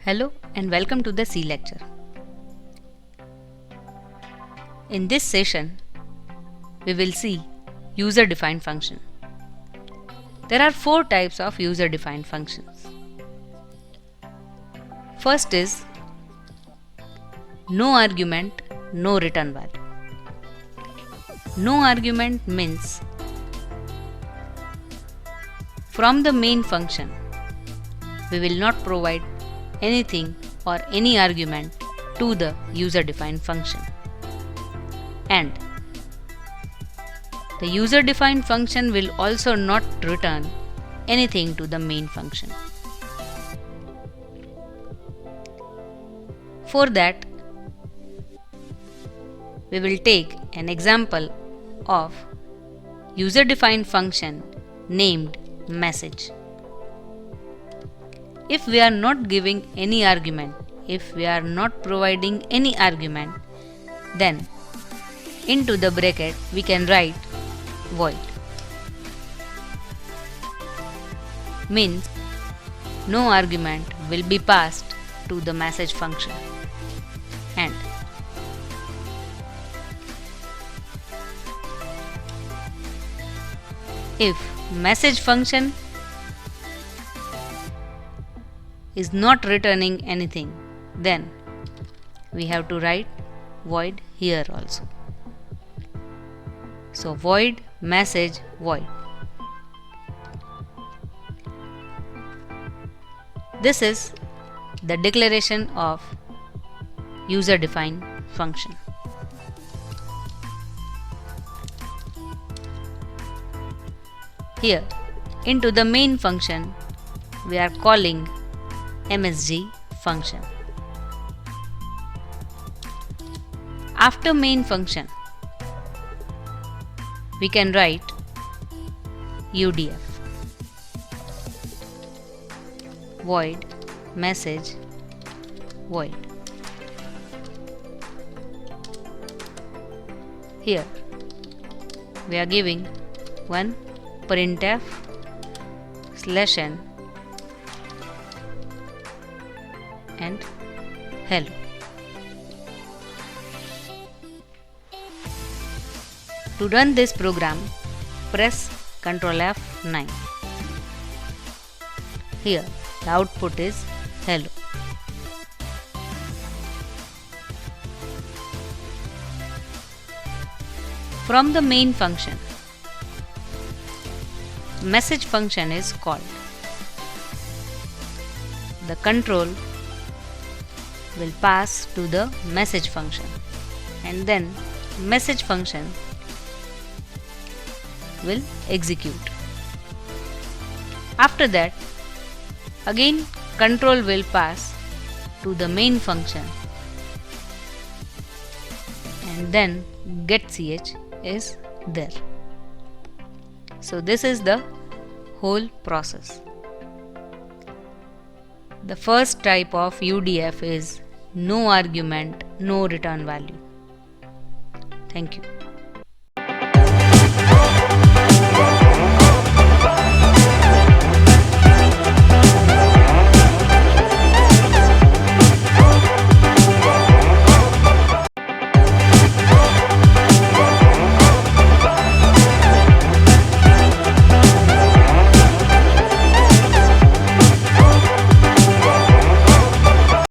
Hello and welcome to the C lecture. In this session, we will see user-defined function. There are 4 types of user-defined functions. First is no argument, no return value. No argument means from the main function, we will not provide anything or any argument to the user-defined function. And the user-defined function will also not return anything to the main function. For that, we will take an example of user-defined function named message. If we are not giving any argument, if we are not providing any argument, then into the bracket we can write void. Means no argument will be passed to the message function. And if message function is not returning anything, then we have to write void here also. So void message void. This is the declaration of user-defined function. Here, into the main function, we are calling MSG function. After main function, we can write UDF void message void. Here we are giving one printf /n and hello. To run this program, press Ctrl F9. Here, the output is hello. From the main function, message function is called. The control will pass to the message function, and then message function will execute. After that, again control will pass to the main function, and then getch is there. So this is the whole process. The first type of UDF is no argument, no return value. Thank you.